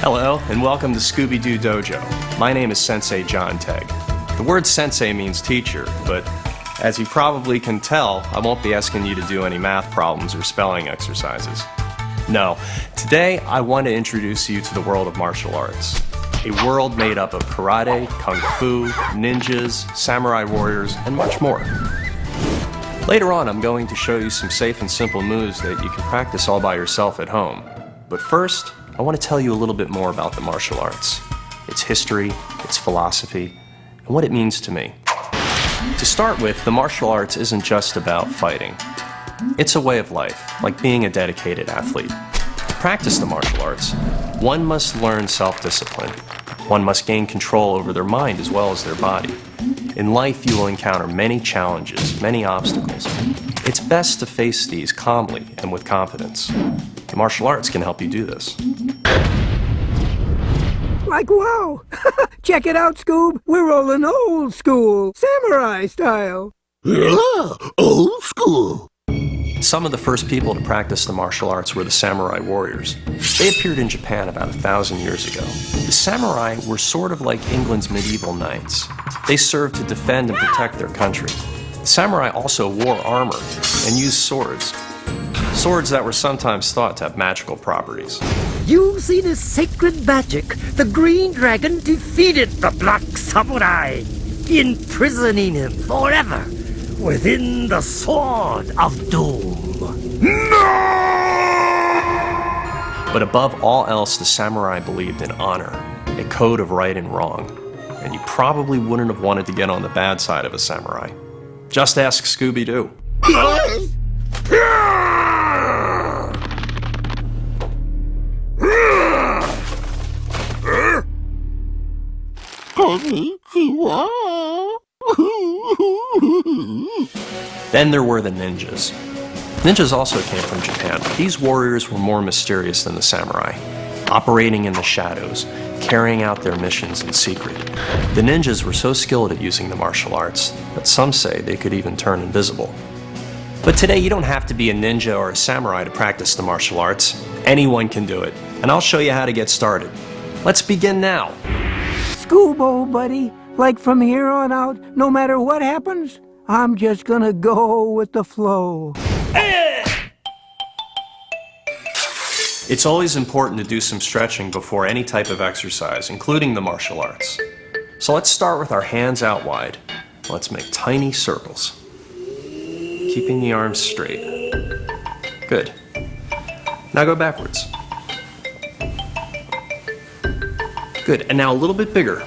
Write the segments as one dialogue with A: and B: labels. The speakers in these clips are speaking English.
A: Hello, and welcome to Scooby-Doo Dojo. My name is Sensei John Tegg. The word sensei means teacher, but as you probably can tell, I won't be asking you to do any math problems or spelling exercises. No, today I want to introduce you to the world of martial arts. A world made up of karate, kung fu, ninjas, samurai warriors, and much more. Later on, I'm going to show you some safe and simple moves that you can practice all by yourself at home. But first, I want to tell you a little bit more about the martial arts, its history, its philosophy, and what it means to me. To start with, the martial arts isn't just about fighting. It's a way of life, like being a dedicated athlete. To practice the martial arts, one must learn self-discipline. One must gain control over their mind as well as their body. In life, you will encounter many challenges, many obstacles. It's best to face these calmly and with confidence. The martial arts can help you do this.
B: Like, wow! Check it out, Scoob! We're rolling old school, samurai style!
C: Yeah, old school!
A: Some of the first people to practice the martial arts were the samurai warriors. They appeared in Japan about 1,000 years ago. The samurai were sort of like England's medieval knights. They served to defend and protect their country. The samurai also wore armor and used swords. Swords that were sometimes thought to have magical properties.
D: Using his sacred magic, the Green Dragon defeated the Black Samurai, imprisoning him forever within the Sword of Doom.
A: But above all else, the samurai believed in honor, a code of right and wrong. And you probably wouldn't have wanted to get on the bad side of a samurai. Just ask Scooby-Doo. Then there were the ninjas. Ninjas also came from Japan. These warriors were more mysterious than the samurai, operating in the shadows, carrying out their missions in secret. The ninjas were so skilled at using the martial arts that some say they could even turn invisible. But today you don't have to be a ninja or a samurai to practice the martial arts. Anyone can do it, and I'll show you how to get started. Let's begin now.
B: Scoob, old buddy, like from here on out, no matter what happens, I'm just gonna go with the flow.
A: It's always important to do some stretching before any type of exercise, including the martial arts. So let's start with our hands out wide. Let's make tiny circles, keeping the arms straight. Good. Now go backwards. Good, and now a little bit bigger.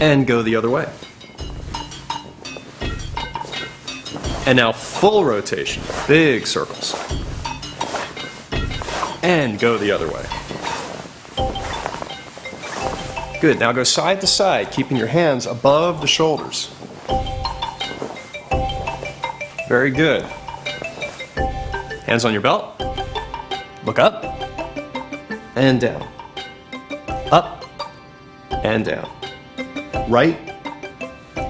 A: And go the other way. And now full rotation, big circles. And go the other way. Good, now go side to side, keeping your hands above the shoulders. Very good. Hands on your belt. Look up. And down. Up. And down. Right.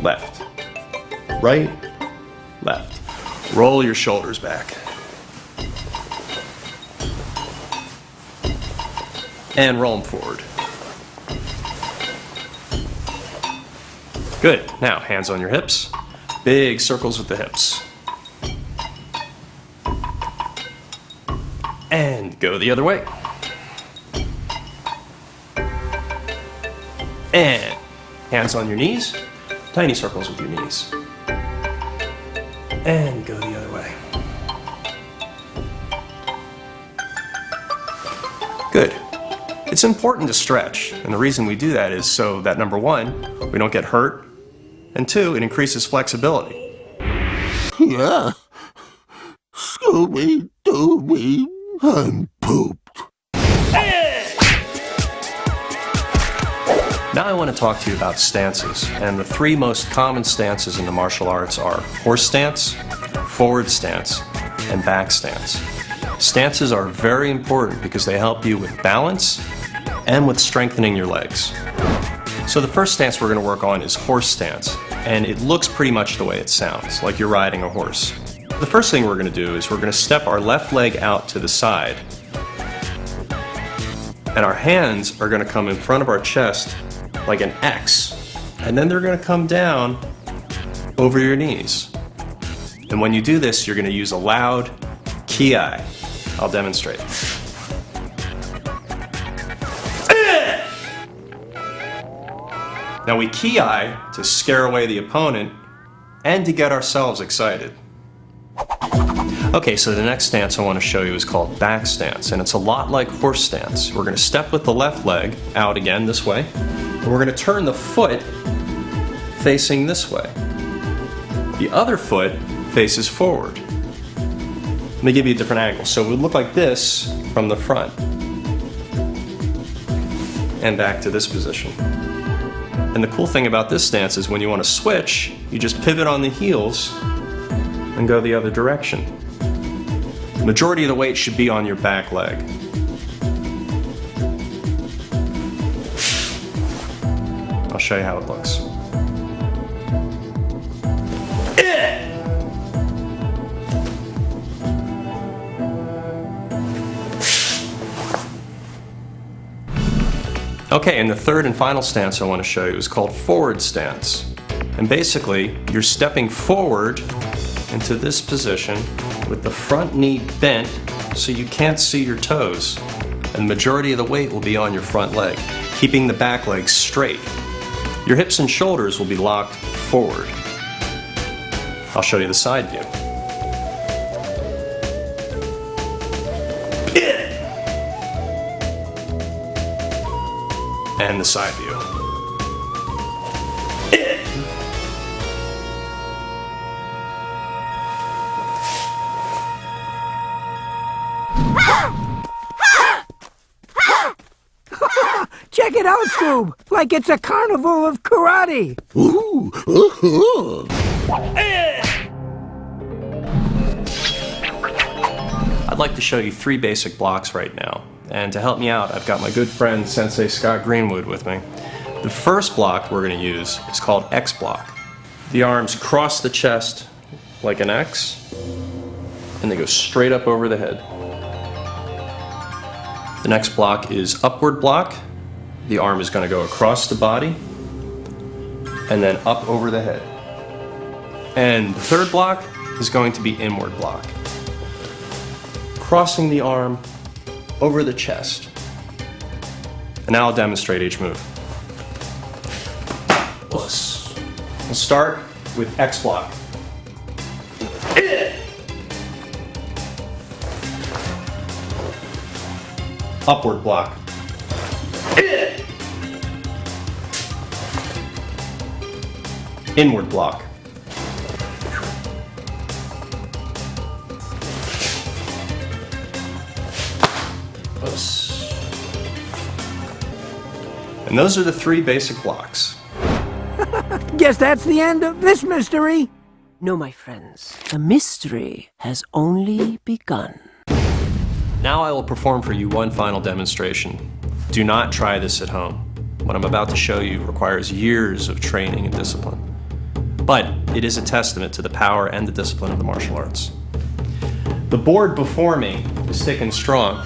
A: Left. Right. Left. Roll your shoulders back. And roll them forward. Good. Now, hands on your hips. Big circles with the hips. And go the other way. And hands on your knees. Tiny circles with your knees. And go the other way. Good. It's important to stretch, and the reason we do that is so that number one, we don't get hurt, and two, it increases flexibility.
C: Yeah. Scooby-Doo, I'm pooped.
A: Now I want to talk to you about stances, and the three most common stances in the martial arts are horse stance, forward stance, and back stance. Stances are very important because they help you with balance and with strengthening your legs. So the first stance we're going to work on is horse stance, and it looks pretty much the way it sounds, like you're riding a horse. The first thing we're going to do is we're going to step our left leg out to the side And our hands are going to come in front of our chest like an X. And then they're going to come down over your knees. And when you do this, you're going to use a loud ki. I'll demonstrate. Now we ki to scare away the opponent and to get ourselves excited. Okay, so the next stance I want to show you is called back stance, and it's a lot like horse stance. We're going to step with the left leg out again this way, and we're going to turn the foot facing this way. The other foot faces forward. Let me give you a different angle. So it would look like this from the front, and back to this position. And the cool thing about this stance is when you want to switch, you just pivot on the heels and go the other direction. The majority of the weight should be on your back leg. I'll show you how it looks. Okay, and the third and final stance I want to show you is called forward stance. And basically, you're stepping forward into this position with the front knee bent so you can't see your toes. And the majority of the weight will be on your front leg, keeping the back leg straight. Your hips and shoulders will be locked forward. I'll show you the side view. And the side view.
B: Check it out, Scoob! Like it's a carnival of karate!
C: Ooh,
A: I'd like to show you 3 basic blocks right now. And to help me out, I've got my good friend Sensei Scott Greenwood with me. The first block we're going to use is called X block. The arms cross the chest like an X, and they go straight up over the head. The next block is upward block. The arm is going to go across the body and then up over the head. And the third block is going to be inward block. Crossing the arm over the chest. And now I'll demonstrate each move. We'll start with X block. Upward block. Inward block. And those are the 3 basic blocks.
B: Guess that's the end of this mystery.
E: No, my friends, the mystery has only begun.
A: Now I will perform for you one final demonstration. Do not try this at home. What I'm about to show you requires years of training and discipline. But it is a testament to the power and the discipline of the martial arts. The board before me is thick and strong,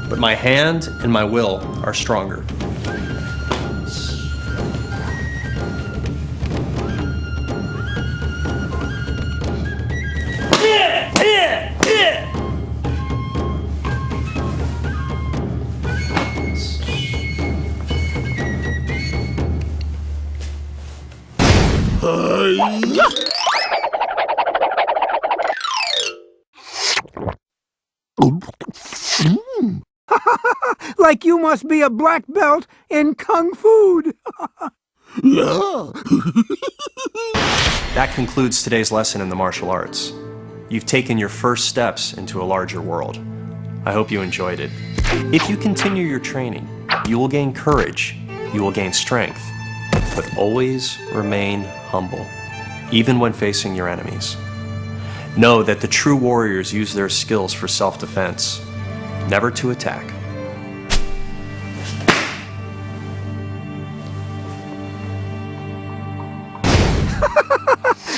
A: but my hand and my will are stronger.
B: Like you must be a black belt in kung fu.
C: yeah.
A: That concludes today's lesson in the martial arts. You've taken your first steps into a larger world. I hope you enjoyed it. If you continue your training, you will gain courage, you will gain strength, but always remain humble, even when facing your enemies. Know that the true warriors use their skills for self-defense, never to attack.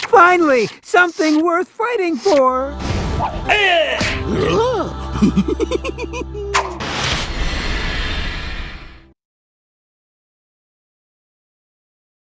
B: Finally, something worth fighting for.
C: Yeah.